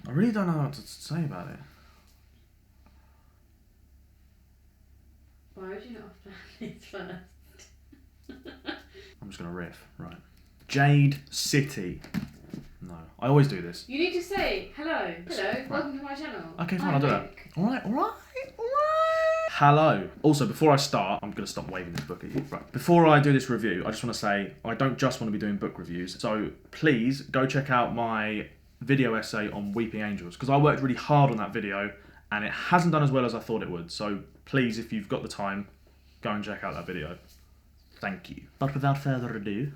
I really don't know what to say about it. Why would you not have planned this first? I'm just going to riff. Right. Jade City. No. I always do this. You need to say, hello, welcome to my channel. Okay, fine, I'll do that. Alright. Hello. Also, before I start, I'm going to stop waving this book at you. Right. Before I do this review, I just want to say, I don't just want to be doing book reviews. So please go check out my video essay on Weeping Angels, because I worked really hard on that video and it hasn't done as well as I thought it would. So please, if you've got the time, go and check out that video. Thank you. But without further ado,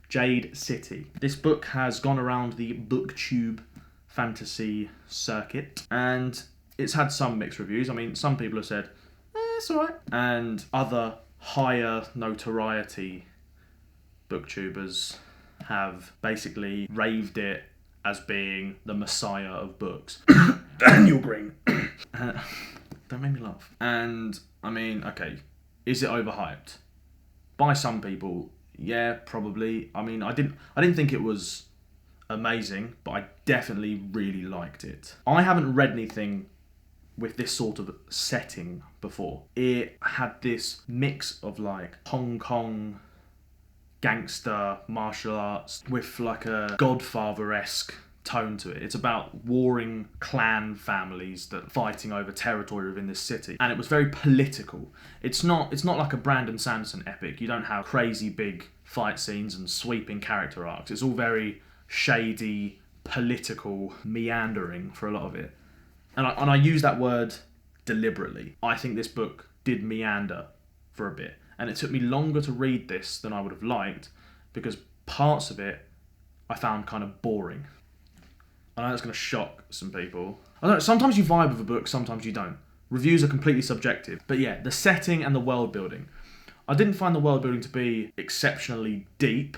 Jade City. This book has gone around the BookTube fantasy circuit and it's had some mixed reviews. I mean, some people have said, it's alright. And other higher notoriety booktubers have basically raved it as being the messiah of books. Daniel Green. Don't make me laugh. And, I mean, okay, is it overhyped? By some people, yeah, probably. I mean, I didn't think it was amazing, but I definitely really liked it. I haven't read anything with this sort of setting before. It had this mix of like Hong Kong gangster martial arts with like a Godfather-esque tone to it. It's about warring clan families that are fighting over territory within this city, and it was very political. It's not like a Brandon Sanderson epic. You don't have crazy big fight scenes and sweeping character arcs. It's all very shady, political, meandering for a lot of it. And I use that word deliberately. I think this book did meander for a bit, and it took me longer to read this than I would have liked because parts of it I found kind of boring. I know that's going to shock some people. I don't know, sometimes you vibe with a book, sometimes you don't. Reviews are completely subjective. But yeah, the setting and the world building. I didn't find the world building to be exceptionally deep,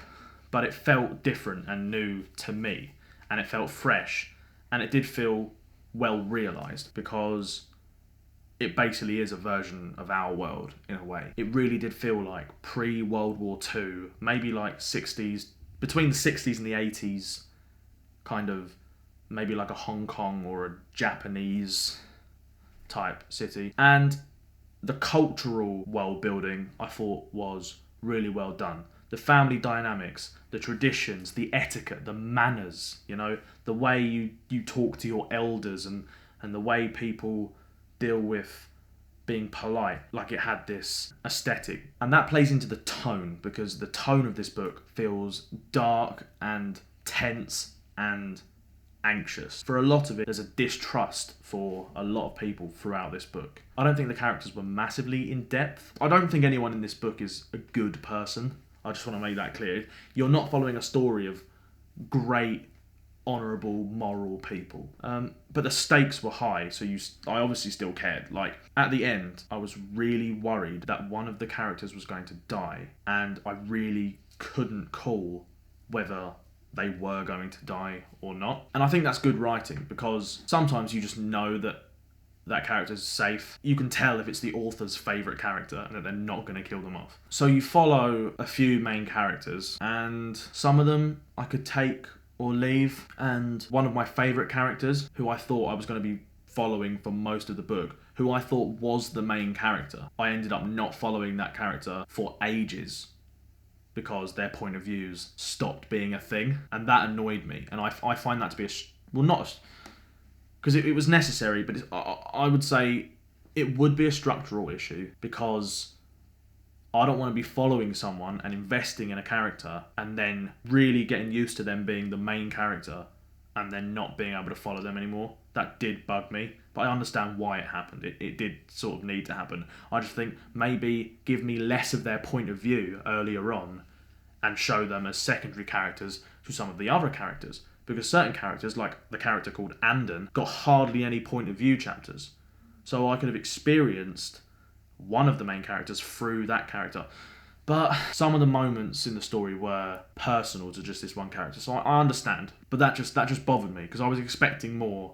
but it felt different and new to me. And it felt fresh. And it did feel well realised because it basically is a version of our world in a way. It really did feel like pre-World War II, maybe like 60s, between the 60s and the 80s, kind of maybe like a Hong Kong or a Japanese type city. And the cultural world building I thought was really well done. The family dynamics, the traditions, the etiquette, the manners, you know, the way you talk to your elders and the way people deal with being polite. Like it had this aesthetic. And that plays into the tone because the tone of this book feels dark and tense and anxious. For a lot of it, there's a distrust for a lot of people throughout this book. I don't think the characters were massively in depth. I don't think anyone in this book is a good person. I just want to make that clear. You're not following a story of great, honourable, moral people. But the stakes were high, so I obviously still cared. Like, at the end, I was really worried that one of the characters was going to die, and I really couldn't call whether they were going to die or not. And I think that's good writing, because sometimes you just know that that character's safe. You can tell if it's the author's favourite character and that they're not going to kill them off. So you follow a few main characters, and some of them I could take or leave. And one of my favourite characters, who I thought I was going to be following for most of the book, who I thought was the main character, I ended up not following that character for ages because their point of views stopped being a thing, and that annoyed me. And I find that to be because it was necessary, but I would say it would be a structural issue, because I don't want to be following someone and investing in a character and then really getting used to them being the main character and then not being able to follow them anymore. That did bug me, but I understand why it happened. It did sort of need to happen. I just think maybe give me less of their point of view earlier on and show them as secondary characters to some of the other characters. Because certain characters, like the character called Andon, got hardly any point of view chapters. So I could have experienced one of the main characters through that character. But some of the moments in the story were personal to just this one character. So I understand. But that just bothered me, because I was expecting more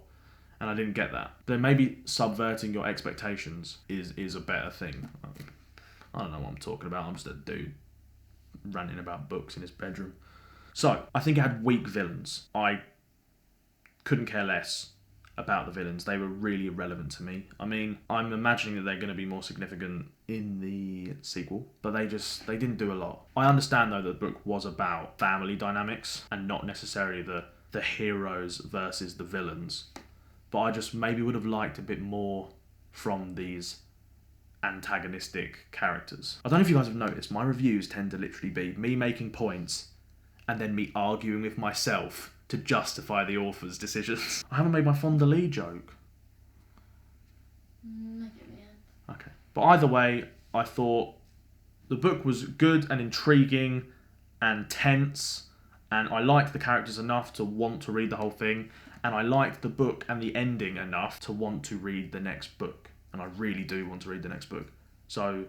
and I didn't get that. Then maybe subverting your expectations is a better thing. I don't know what I'm talking about. I'm just a dude ranting about books in his bedroom. So, I think it had weak villains. I couldn't care less about the villains. They were really irrelevant to me. I mean, I'm imagining that they're going to be more significant in the sequel, but they didn't do a lot. I understand though that the book was about family dynamics and not necessarily the heroes versus the villains. But I just maybe would have liked a bit more from these antagonistic characters. I don't know if you guys have noticed, my reviews tend to literally be me making points and then me arguing with myself to justify the author's decisions. I haven't made my Fonda Lee joke. Not at the end. Okay. But either way, I thought the book was good and intriguing and tense, and I liked the characters enough to want to read the whole thing, and I liked the book and the ending enough to want to read the next book. And I really do want to read the next book. So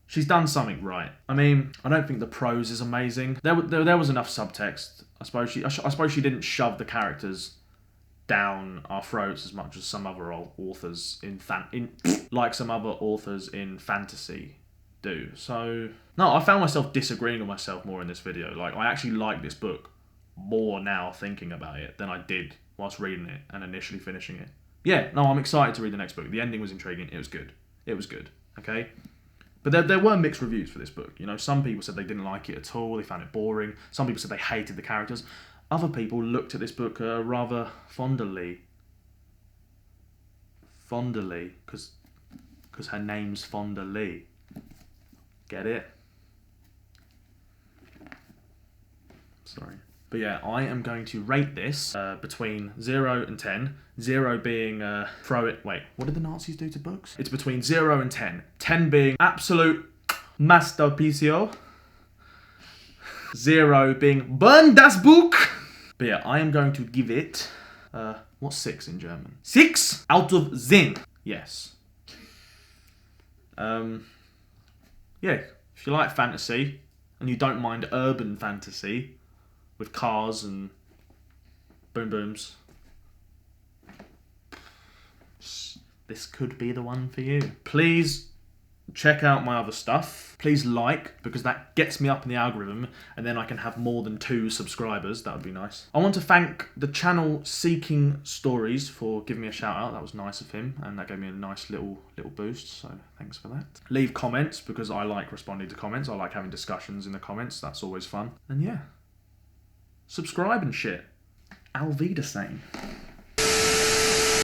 she's done something right. I mean, I don't think the prose is amazing. There was enough subtext. I suppose she didn't shove the characters down our throats as much as some other authors like some other authors in fantasy do. So no, I found myself disagreeing with myself more in this video. Like, I actually like this book more now thinking about it than I did whilst reading it and initially finishing it. Yeah, no, I'm excited to read the next book. The ending was intriguing. It was good. Okay. But there were mixed reviews for this book. You know, some people said they didn't like it at all. They found it boring. Some people said they hated the characters. Other people looked at this book rather fondly. Because her name's Fonda Lee. Get it? Sorry. But yeah, I am going to rate this between 0 and 10. 0 being throw it... Wait, what did the Nazis do to books? It's between 0 and 10. 10 being absolute masterpiece. 0 being burn das Buch. But yeah, I am going to give it... what's 6 in German? 6 out of 10. Yes. Yeah, if you like fantasy and you don't mind urban fantasy with cars and boom booms, this could be the one for you. Please check out my other stuff. Please like, because that gets me up in the algorithm and then I can have more than 2 subscribers. That would be nice. I want to thank the channel Seeking Stories for giving me a shout out. That was nice of him and that gave me a nice little boost, so thanks for that. Leave comments, because I like responding to comments. I like having discussions in the comments. That's always fun. And yeah, subscribe and shit. Auf Wiedersehen.